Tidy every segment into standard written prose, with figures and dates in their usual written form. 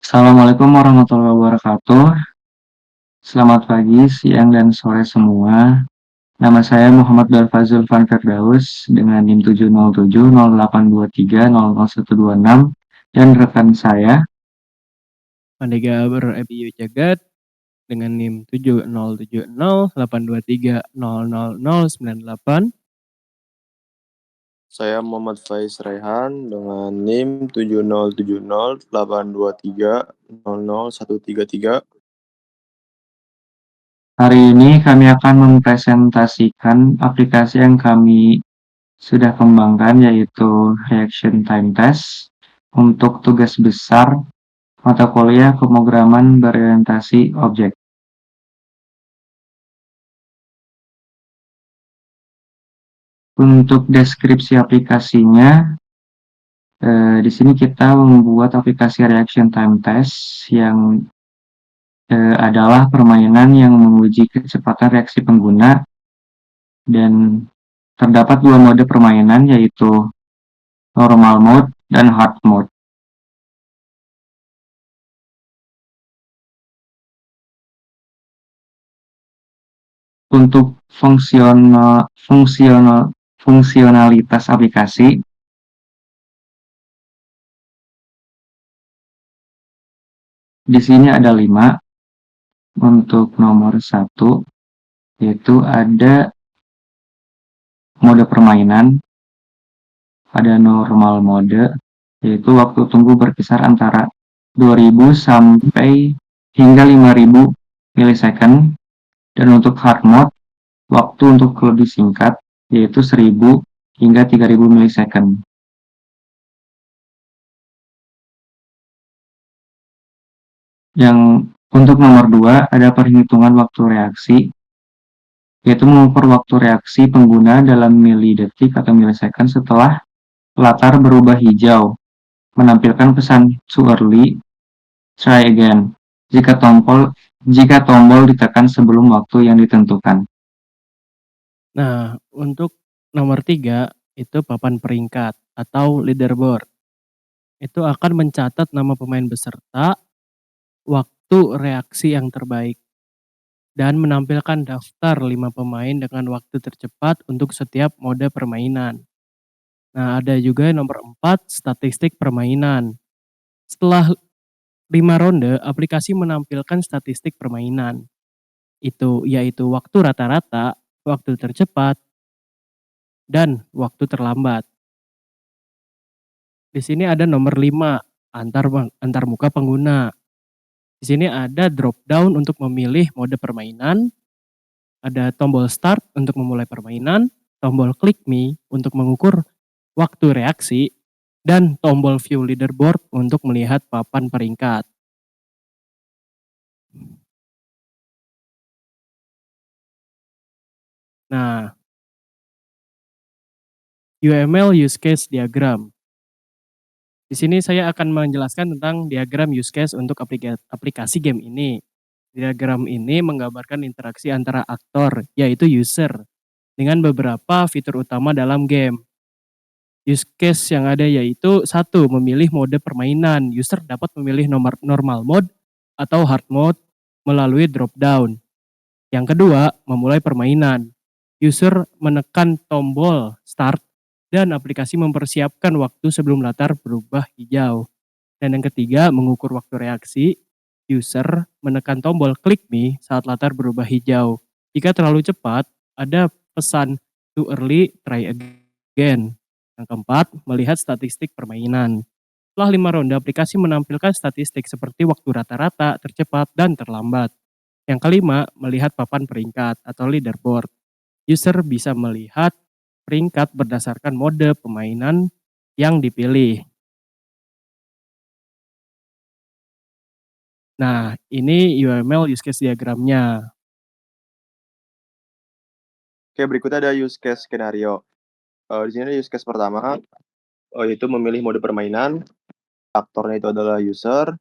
Assalamualaikum warahmatullahi wabarakatuh. Selamat pagi, siang, dan sore semua. Nama saya Muhammad Darfazul Van Firdaus dengan NIM 7070823001126 dan rekan saya. Pandega Ebiyu Jagat dengan NIM 7070823000098. Saya Muhammad Faiz Raihan dengan NIM 7070823001133. Hari ini kami akan mempresentasikan aplikasi yang kami sudah kembangkan, yaitu Reaction Time Test untuk tugas besar mata kuliah pemrograman berorientasi objek. Untuk deskripsi aplikasinya, di sini kita membuat aplikasi Reaction Time Test yang adalah permainan yang menguji kecepatan reaksi pengguna, dan terdapat dua mode permainan, yaitu normal mode dan hard mode. Untuk fungsionalitas aplikasi, di sini ada 5. Untuk nomor 1, yaitu ada mode permainan, ada normal mode, yaitu waktu tunggu berkisar antara 2000 sampai hingga 5000 milisecond. Dan untuk hard mode, waktu untuk lebih singkat, yaitu 1000 hingga 3000 milisecond. Yang untuk nomor 2, ada perhitungan waktu reaksi, yaitu mengukur waktu reaksi pengguna dalam milidetik atau milisecond setelah latar berubah hijau, menampilkan pesan too early, try again, jika tombol ditekan sebelum waktu yang ditentukan. Nah, untuk nomor 3 itu papan peringkat atau leaderboard. Itu akan mencatat nama pemain beserta, waktu reaksi yang terbaik, dan menampilkan daftar 5 pemain dengan waktu tercepat untuk setiap mode permainan. Nah, ada juga nomor 4, statistik permainan. Setelah 5 ronde, aplikasi menampilkan statistik permainan. Yaitu waktu rata-rata, waktu tercepat, dan waktu terlambat. Di sini ada nomor 5, antar muka pengguna. Di sini ada drop down untuk memilih mode permainan, ada tombol start untuk memulai permainan, tombol click me untuk mengukur waktu reaksi, dan tombol view leaderboard untuk melihat papan peringkat. Nah, UML use case diagram. Di sini saya akan menjelaskan tentang diagram use case untuk aplikasi game ini. Diagram ini menggambarkan interaksi antara aktor, yaitu user, dengan beberapa fitur utama dalam game. Use case yang ada yaitu 1. Memilih mode permainan. User dapat memilih normal mode atau hard mode melalui drop down. Yang kedua, memulai permainan. User menekan tombol start dan aplikasi mempersiapkan waktu sebelum latar berubah hijau. Dan yang ketiga, mengukur waktu reaksi. User menekan tombol click me saat latar berubah hijau. Jika terlalu cepat, ada pesan too early, try again. Yang keempat, melihat statistik permainan. Setelah 5 ronde, aplikasi menampilkan statistik seperti waktu rata-rata, tercepat, dan terlambat. Yang kelima, melihat papan peringkat atau leaderboard. User bisa melihat peringkat berdasarkan mode permainan yang dipilih. Nah, ini UML use case diagramnya. Oke, berikutnya ada use case skenario. Di sini ada use case pertama, yaitu memilih mode permainan. Aktornya itu adalah user.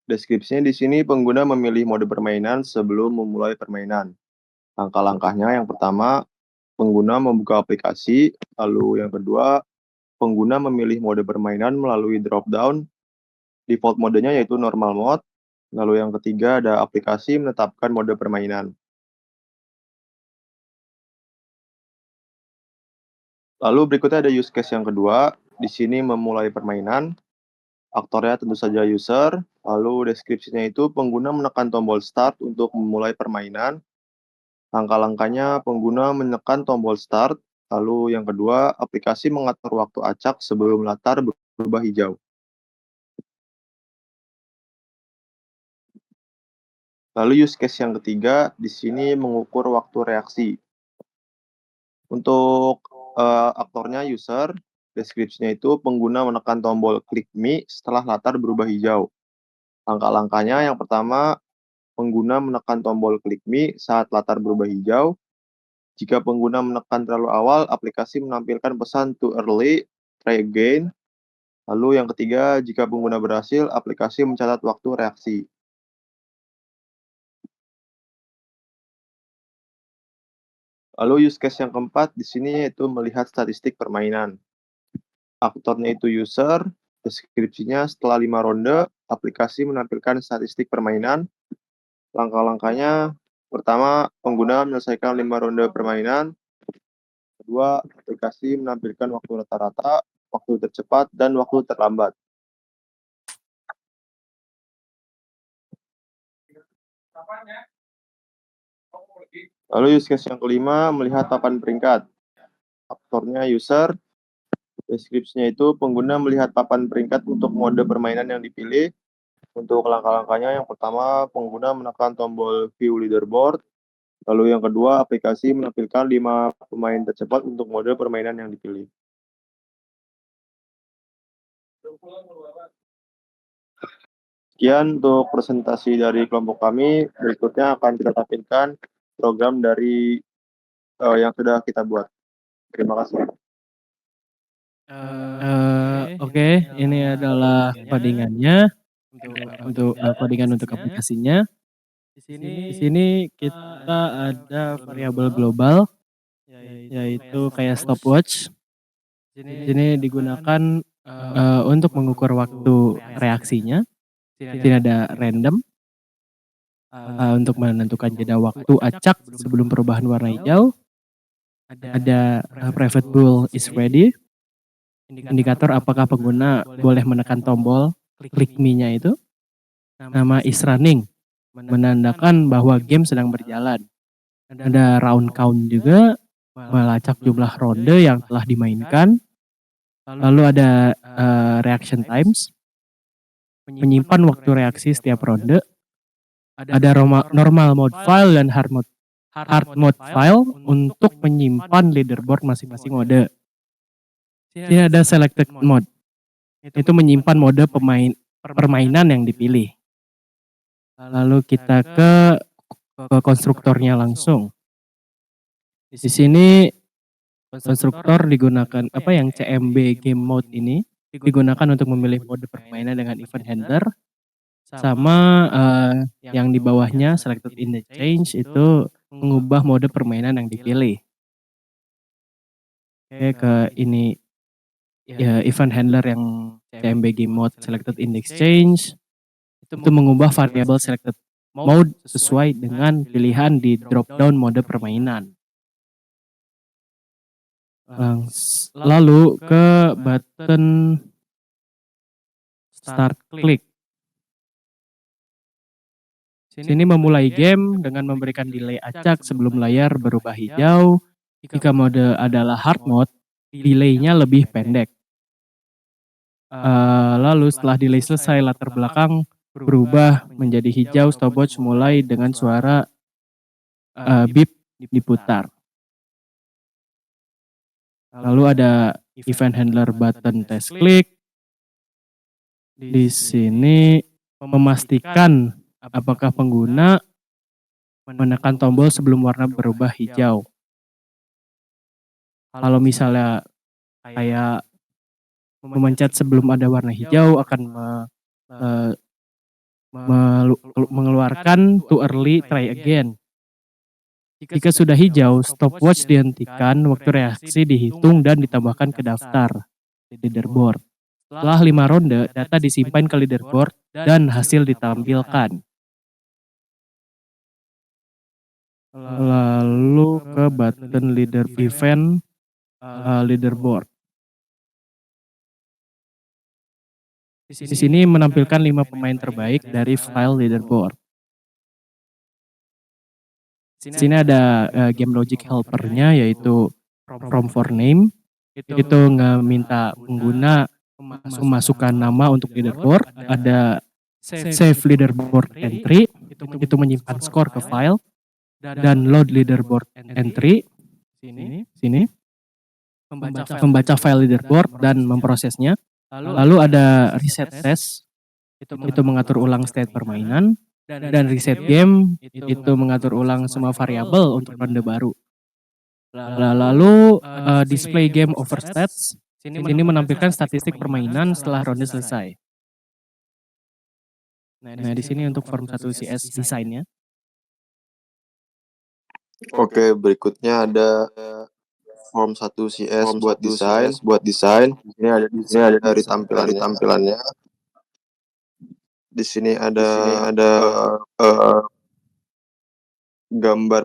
Deskripsinya di sini pengguna memilih mode permainan sebelum memulai permainan. Langkah-langkahnya yang pertama, pengguna membuka aplikasi. Lalu yang kedua, pengguna memilih mode permainan melalui drop down. Default modenya yaitu normal mode. Lalu yang ketiga ada aplikasi menetapkan mode permainan. Lalu berikutnya ada use case yang kedua. Di sini memulai permainan. Aktornya tentu saja user. Lalu deskripsinya itu pengguna menekan tombol start untuk memulai permainan. Langkah-langkahnya pengguna menekan tombol start. Lalu yang kedua, aplikasi mengatur waktu acak sebelum latar berubah hijau. Lalu use case yang ketiga, di sini mengukur waktu reaksi. Untuk aktornya user, deskripsinya itu pengguna menekan tombol klik me setelah latar berubah hijau. Langkah-langkahnya yang pertama, pengguna menekan tombol klik me saat latar berubah hijau. Jika pengguna menekan terlalu awal, aplikasi menampilkan pesan too early, try again. Lalu yang ketiga, jika pengguna berhasil, aplikasi mencatat waktu reaksi. Lalu use case yang keempat di sini yaitu melihat statistik permainan. Aktornya itu user, deskripsinya setelah 5 ronde, aplikasi menampilkan statistik permainan. Langkah-langkahnya, pertama, pengguna menyelesaikan 5 ronde permainan. Kedua, aplikasi menampilkan waktu rata-rata, waktu tercepat, dan waktu terlambat. Lalu use case yang kelima, melihat papan peringkat. Aktornya user, deskripsinya itu pengguna melihat papan peringkat untuk mode permainan yang dipilih. Untuk langkah-langkahnya, yang pertama, pengguna menekan tombol view leaderboard. Lalu yang kedua, aplikasi menampilkan 5 pemain tercepat untuk mode permainan yang dipilih. Sekian untuk presentasi dari kelompok kami. Berikutnya akan kita tampilkan program dari yang sudah kita buat. Terima kasih. Oke, ini adalah codingannya untuk codingan untuk aplikasinya. Di sini kita ada variabel global, yaitu kayak stopwatch. Di sini digunakan untuk mengukur waktu reaksinya. Di sini ada random untuk menentukan jeda waktu acak sebelum perubahan warna hijau. Ada private bool is ready, indikator apakah pengguna boleh menekan tombol click me-nya itu. Nama is running, menandakan bahwa game sedang berjalan. Ada round count juga, melacak jumlah ronde yang telah dimainkan. Lalu ada reaction times, menyimpan waktu reaksi setiap ronde. Ada normal mode file dan hard mode file untuk menyimpan leaderboard masing-masing mode. Ini ada selected mode, itu menyimpan mode permainan yang dipilih. Lalu kita ke konstruktornya langsung. Di sini konstruktor digunakan yang CMB game mode ini digunakan untuk memilih mode permainan dengan event handler, sama yang di bawahnya selected in the change itu mengubah mode permainan yang dipilih. Oke, ke ini ya, event handler yang CMB game mode selected in the exchange itu mengubah variabel selected mode sesuai dengan pilihan di drop down mode permainan. Lalu ke button start click. Sini memulai game dengan memberikan delay acak sebelum layar berubah hijau. Jika mode adalah hard mode, delay-nya lebih pendek. Lalu setelah delay selesai, latar belakang berubah menjadi hijau, stopwatch mulai dengan suara beep diputar. Lalu ada event handler button test click. Di sini memastikan apakah pengguna menekan tombol sebelum warna berubah hijau. Kalau misalnya kayak memencet sebelum ada warna hijau akan mengeluarkan too early, try again. Jika sudah hijau, stopwatch dihentikan, waktu reaksi dihitung dan ditambahkan ke daftar leaderboard. Setelah 5 ronde, data disimpan ke leaderboard dan hasil ditampilkan. Lalu ke button leader event leaderboard. Di sini menampilkan 5 pemain terbaik dari file leaderboard. Di sini ada game logic helpernya, yaitu from for name. Itu minta pengguna memasukkan nama untuk leaderboard. Ada save leaderboard entry, itu menyimpan skor ke file. Dan load leaderboard entry, sini membaca file leaderboard dan memprosesnya. Lalu ada reset test, itu mengatur ulang state permainan. Dan reset game, itu mengatur ulang semua variabel untuk ronde baru. Lalu display game over stats, ini menampilkan statistik permainan setelah ronde selesai. Nah, di sini untuk form 1 CS desainnya. Oke, berikutnya ada form 1 CS buat desain. Di sini ada dari tampilannya. Di sini ada gambar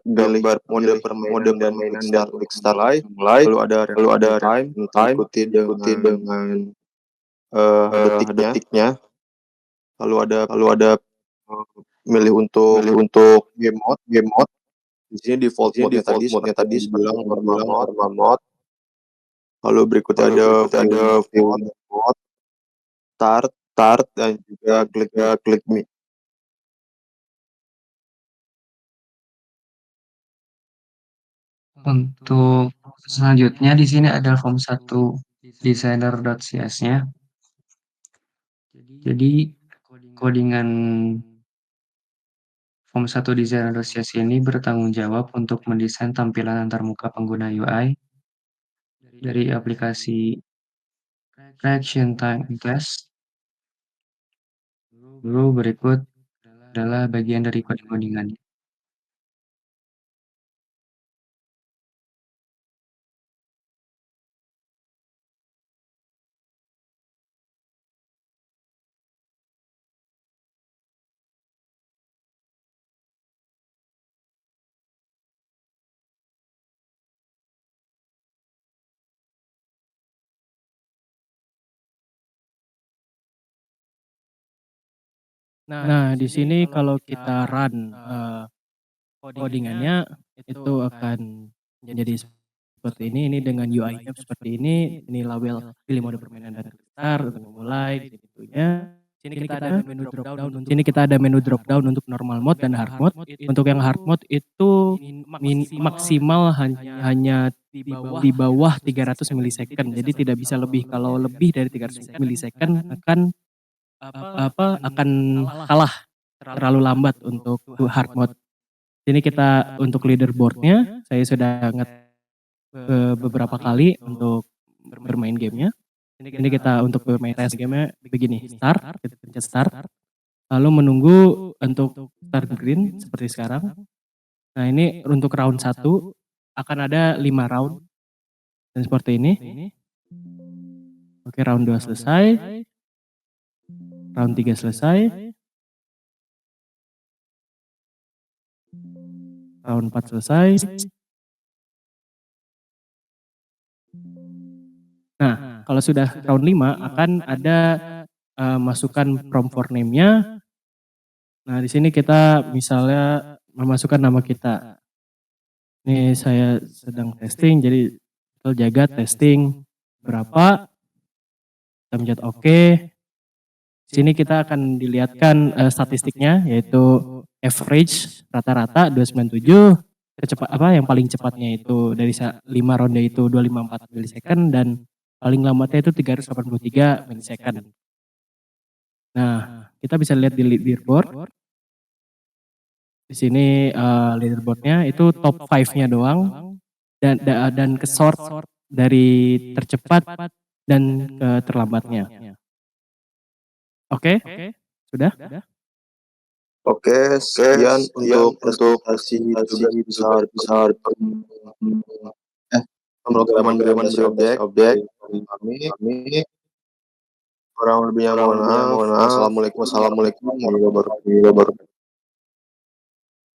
mode permainan dan quick start mulai. Lalu ada time, diikuti dengan detiknya. Lalu ada milih untuk game mode. Di sini default mode tadi bilang normal mode. Lalu berikutnya ada view mode, start dan juga click me. Untuk selanjutnya di sini ada form 1 designer.cs-nya. Jadi codingan form 1 designer.cs ini bertanggung jawab untuk mendesain tampilan antarmuka pengguna UI dari aplikasi reaction time class. Lalu berikut adalah bagian dari codingannya. Nah, di sini kalau kita run codingannya, itu akan menjadi seperti ini. Ini dengan UI-nya seperti ini label pilih mode permainan dan start untuk memulai gitunya. Sini kita ada menu drop down untuk normal mode dan hard mode. Untuk yang hard mode itu maksimal hanya di bawah 300 milisecond. Jadi tidak bisa lebih. Kalau lebih dari 300 milisecond akan kalah, terlalu lambat untuk hard mode. Sini kita untuk leaderboardnya, saya sudah beberapa kali untuk bermain gamenya. Ini kita untuk bermain test gamenya begini, kita pencet start, lalu menunggu untuk start green seperti sekarang. Nah, ini untuk round 1 akan ada 5 round dan seperti ini. Oke, round 2 selesai, round 3 selesai, round 4 selesai. Nah, kalau sudah round 5 akan ada masukkan prompt for name-nya. Nah, di sini kita misalnya memasukkan nama kita. Ini saya sedang testing, jadi kita jaga testing berapa. Kita pencet OK. Sini kita akan dilihatkan statistiknya, yaitu average rata-rata 297. Yang paling cepatnya itu dari 5 ronde itu 254 milisecond dan paling lambatnya itu 383 milisecond. Nah, kita bisa lihat di leaderboard. Di sini leaderboardnya itu top 5-nya doang dan ke sort dari tercepat dan ke terlambatnya. Oke? Sudah? Oke, sekian untuk presentasi besar pemrograman berbasis objek dari kami. Kurang lebihnya mohon maaf. Wassalamualaikum warahmatullahi wabarakatuh.